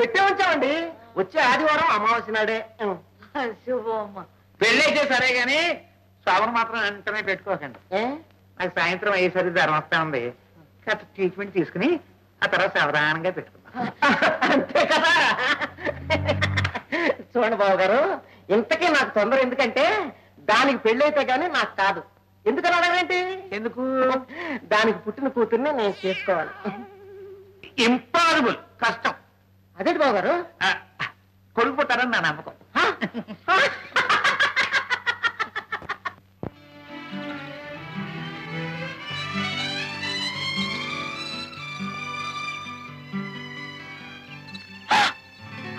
పెట్టే ఉంచామండి. వచ్చే ఆదివారం అమావాస్య నాడే. శుభమ్మ. పెళ్ళైతే సరే గాని శోభన మాత్రం వెంటనే పెట్టుకోకండి. నాకు సాయంత్రం అయ్యేసరికి జ్వరం వస్తా ఉంది. కాస్త ట్రీట్మెంట్ తీసుకుని ఆ తర్వాత సావధానంగా పెట్టుకుందాం. అంతే కదా. చూడండి బాబు గారు, ఇంతకీ నాకు తొందర ఎందుకంటే దానికి పెళ్ళైతే గానీ నాకు కాదు. ఎందుకని అడగండి? ఎందుకు? దానికి పుట్టిన కూతుర్ని నేను చేసుకోవాలి. ఇంపాసిబుల్, కష్టం. అదేంటి బాబు గారు? కొడుకు పుట్టారని నా నమ్మకం.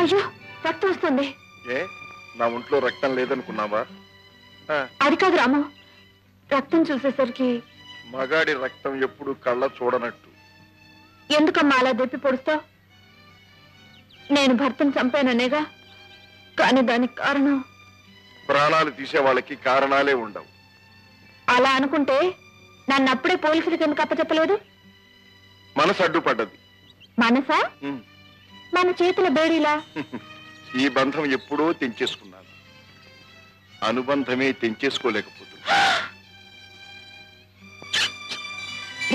అయ్యో, రక్తం వస్తుంది. ఏ నా ఒంట్లో రక్తం లేదనుకున్నావా? అది కాదు రాము, రక్తం చూసేసరికి. మగాడి రక్తం ఎప్పుడు కళ్ళ చూడనట్టు. ఎందుకమ్మా అలా దెప్పి పొడుస్తావు? నేను భర్తను చంపాననేగా, కానీ దానికి కారణం. ప్రాణాలు తీసే వాళ్ళకి కారణాలే ఉండవు. అలా అనుకుంటే నన్ను అప్పుడే పోలీసులకు ఎందుకు అప్పచెప్పలేదు? మనసు అడ్డుపడ్డది. మనసా? మన చేతుల బేడీలా? ఈ బంధం ఎప్పుడో తెంచేసుకున్నాను. అనుబంధమే తెంచేసుకోలేకపోతుంది.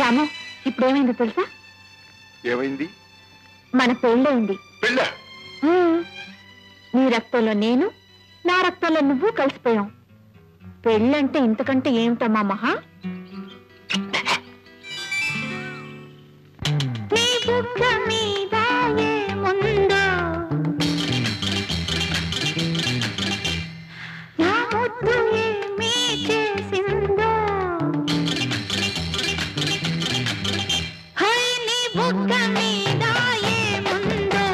రాము, ఇప్పుడేమైందో తెలుసా? ఏమైంది? మన పెళ్ళయింది. పెళ్ళ? నీ రక్తంలో నేను, నా రక్తంలో నువ్వు కలిసిపోయాం. పెళ్ళంటే ఇంతకంటే ఏమిటమ్మా మహా? నీ బుగ్గ మీద ఏముందో, నా ముద్దు ఏమీ చేసిందో. హై, నీ బుగ్గ మీద ఏముందో,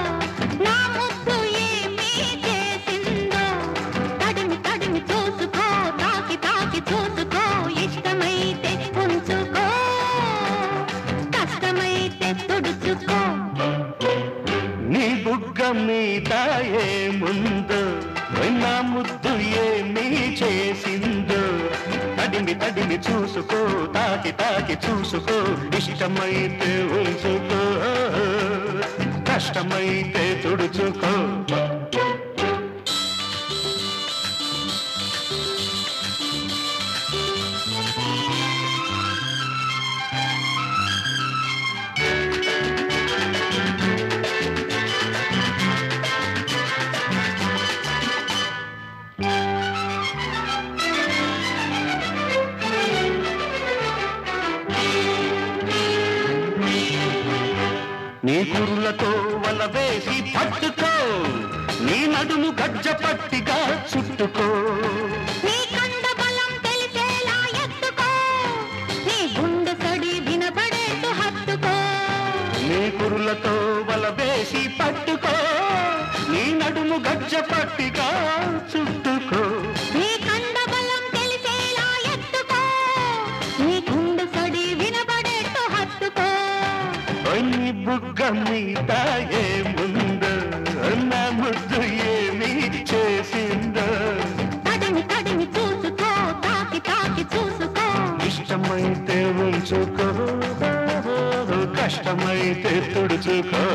నా ముద్దు ఏమీ చేసిందో. తడిమి తడిమి చూసుకో, తాకి తాకి చూసుకో. ఇష్టమైతే ఉంచుకో, కష్టమైతే తుడుచుకో. నీ బుగ్గ మీద ఏముందో, నా ముద్దు ఏమీ చేసిందో. తడిమి తడిమి చూసుకో, తాకి తాకి చూసుకో. ఇష్టమైతే ఉంచుకో, కష్టమైతే తుడుచుకో. నీ కురులతో వల వేసి పట్టుకో, నీ నడుము గజ్జ పట్టిగా చుట్టుకో. నీ కండ బలం తెలిసేలా ఎత్తుకో, నీ గుండె సడి వినపడేట్టు హత్తుకో. నీ కురులతో వల వేసి పట్టుకో, నీ నడుము గజ్జ పట్టిగా చుట్టుకో. నీ కండ బలం తెలిసేలా ఎత్తుకో, నీ గుండె సడి వినపడేట్టు హత్తుకో. నీ బుగ్గ మీద ఏముందో, నా ముద్దు ఏమీ చేసిందో. తడిమి తడిమి చూసుకో, తాకి తాకి చూసుకో. ఇష్టమైతే ఉంచుకో, కష్టమైతే తుడుచుకో.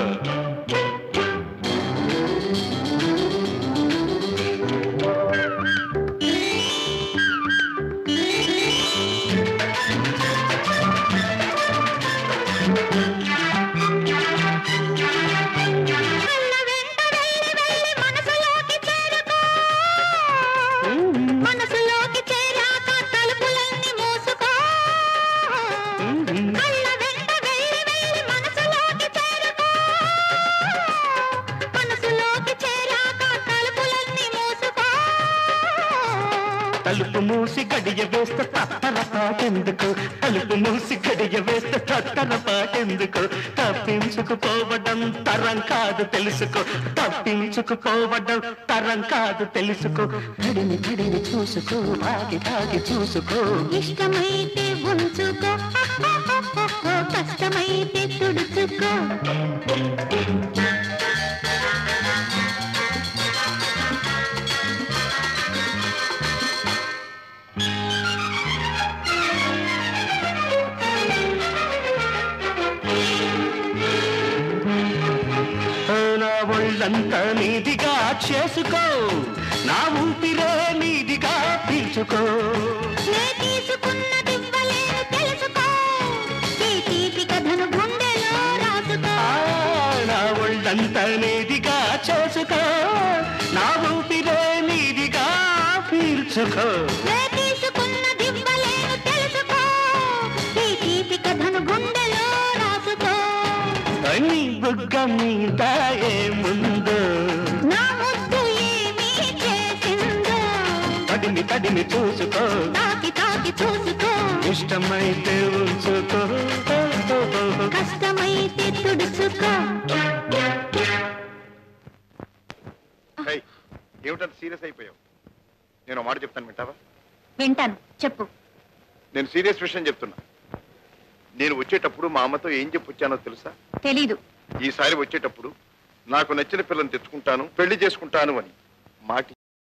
మనసులోకి చేరాక తలుపులన్నీ మూసుకో. కళ్ళ వెంట వెళ్ళి వెళ్ళి మనసులోకి చేరుకో. మనసులోకి చేరాక తలుపులన్నీ మూసుకో. తలుపు మూసి గడియ వేస్తే తత్తర పాటెందుకు, తలుపు మూసి గడియ వేస్తే తత్తర పాటెందుకు. తప్పించుకుపోవడం తరం కాదు తెలుసుకో, తప్పించుకుపోవడం తరం కాదు తెలుసుకో. తడిని తడిని చూసుకో, తాగి తాగి చూసుకో. ఇష్టమైతే ఉంచుకో, కష్టమైతే తుడుచుకో. నా ఒళ్ళో ఒళ్ళంతా నీదిగా చేసుకో నా ఊపిరే నీదిగా పీల్చుకో నే తీసుకున్నదివ్వలేను తెలుసుకో ఈ తీపి కథను గుండెలో రాసుకో నా ఒళ్ళంతా నీదిగా చేసుకో నా ఊపిరే నీదిగా పీల్చుకో నే తీసుకున్నదివ్వలేను తెలుసుకో ఈ తీపి కథను గుండెలో రాసుకో నీ బుగ్గ మీద ఏముందో నా ముద్దు ఏమీ చేసిందో తడిని తడిని చూసుకో తాకి తాకి చూసుకో ఇష్టమైతే ఉంచుకో కష్టమైతే తుడుచుకో హై, ఏమిటంత సీరియస్ అయిపోయావు? నేను మాట చెప్తాను, వింటావా? వింటాను చెప్పు నేను సీరియస్ విషయం చెప్తున్నా. నేను వచ్చేటప్పుడు మా అమ్మతో ఏం చెప్పి వచ్చానో తెలుసా? తెలీదు ఈసారి వచ్చేటప్పుడు నాకు నచ్చిన పిల్లని తెచ్చుకుంటాను, పెళ్లి చేసుకుంటాను అని మాట